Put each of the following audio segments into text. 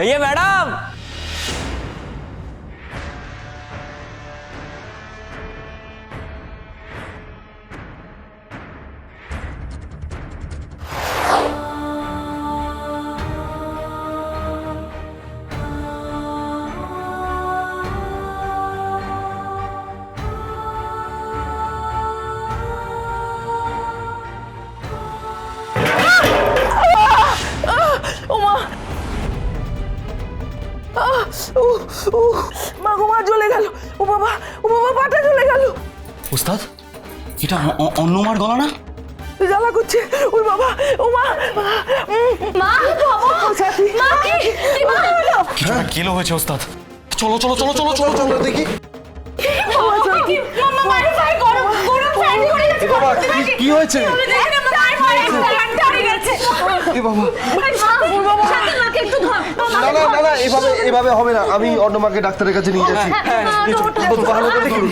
ये मैडम মা গো, মা জ্বলে গেল। ও বাবা পাটা জ্বলে গেল। ওস্তাদ এটা অন্য মার গলা না? জ্বালা করছে। ওই বাবা, ও মা, মা সাথী, মা কি কিছু একটা কেলো হয়েছে ওস্তাদ। চলো চলো চলো চলো চলো চলো দেখি। মামা মারে ফাই গরম গরম ফাই করে গেছে। বাবা কি হয়েছে? দেখেন আমার ফাই মারে ধরে গেছে। এ বাবা বাবা সাথে মাকে একটু ধর। না না না না, এভাবে হবে না। আমি অন্য মাকে ডাক্তারের কাছে নিয়ে যাচ্ছি। ভালো করে দেখুন,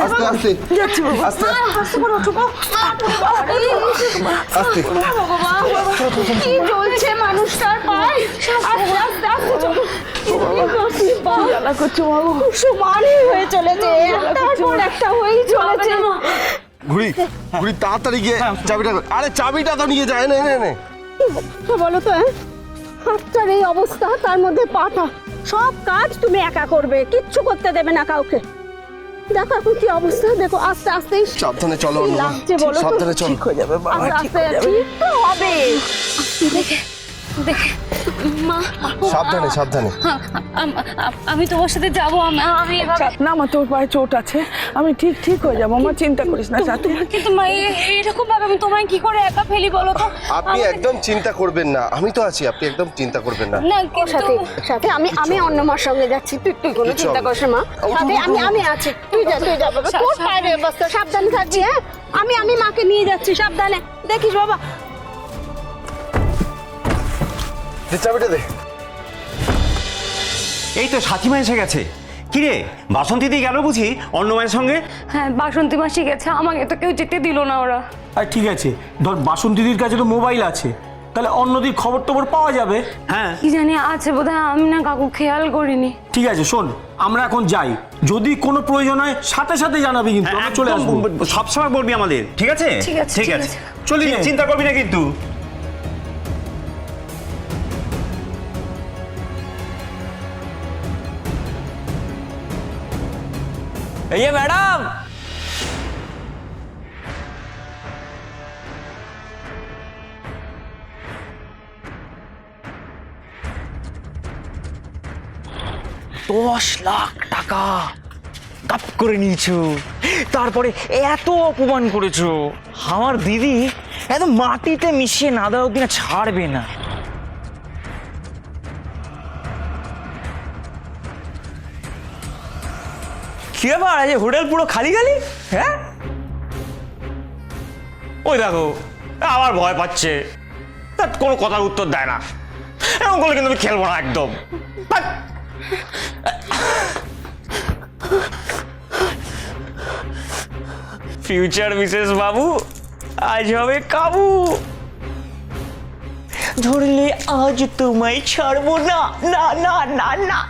আস্তে আস্তে যাচ্ছি বাবা। আস্তে আস্তে করে ওঠো বাবা। আস্তে। বাবা কি জ্বলছে মানুষটার পায়। আস্তে আস্তে আস্তে চলো। জ্বালা করছে মা গো। সমানই হয়ে চলেছে, একটার পর একটা হয়েই চলেছে। ঘুরি ঘুরি, তাড়াতাড়ি গিয়ে চাবিটা, আরে চাবিটা তো নিয়ে যায়। নে নে নে। বলো তো, হাতটার এই অবস্থা, তার মধ্যে পাটা, সব কাজ তুমি একা করবে, কিচ্ছু করতে দেবে না কাউকে। দেখো এখন কি অবস্থা, দেখো আস্তে আস্তে সাবধানে চলো কি অন্য মা। লাগছে বলো তো। সাবধানে চলো। ঠিক হয়ে যাবে বাবা, আস্তে ঠিক আস্তে হয়ে যাবে। ঠিক তো হবে। দেখে দেখে মা, সাবধানে সাবধানে। আমি তোমার সাথে যাবো। আমি এভাবে, না মা, তোর পায়ে চোট আছে, আমি ঠিক হয়ে যাবো। আমার চিন্তা করিস না সাথী। কিন্তু মা এরকম ভাবে আমি তোমায় কি করে একা ফেলি বলো তো। আপনি একদম চিন্তা করবেন না, আমি তো আছি। আপনি একদম চিন্তা করবেন না। না সাথে সাথে আমি অন্য মার সঙ্গে যাচ্ছি, তুই কোনো কিচ্ছু চিন্তা হবে না। করিস না মা। সাথে আমি আছি, তুই যা বাবা। তোর পায়ের অবস্থা, সাবধানে থাকবি। হ্যাঁ আমি মাকে নিয়ে যাচ্ছি, সাবধানে দেখিস বাবা। দে চাবিটা দে। এই তো সাথীমা এসে গেছে। কিরে বাসন্তী দি গেল বুঝি অন্য মায়ের সঙ্গে? হ্যাঁ বাসন্তী মাসি গেছে, আমাকে তো কেউ যেতে দিল না ওরা। আর ঠিক আছে, ধর বাসন্তীদির কাছে তো মোবাইল আছে, তাহলে অন্যদির খবর টবর পাওয়া যাবে। হ্যাঁ কি জানি আছে বোধহয়, আমি না কাকু খেয়াল করিনি। ঠিক আছে শোন, আমরা এখন যাই, যদি কোনো প্রয়োজন হয় সাথে সাথে জানাবি, কিন্তু আমরা চলে আসবো। সবসময় বলবি আমাদের, ঠিক আছে? ঠিক আছে, ঠিক ঠিক আছে, আছে। চলি রে। চিন্তা করবি না কিন্তু। ये मैडम টাকা কাপ করে নিয়েছো, তারপরে এত অপমান করেছো। আমার দিদি এত মাটিতে মিশিয়ে না দেওয়া অব্দি না ছাড়বে না। কি ব্যাপার, আজ হোটেল পুরো খালি খালি? হ্যাঁ ওই দেখো আবার ভয় পাচ্ছে, তা কোনো কথার উত্তর দেয় না। এরকম করলে কিন্তু আমি খেলবো না একদম। ফিউচার মিসেস বাবু আজ হবে কাবু। ধরলে আজ তোমায় ছাড়বো না, না না না না।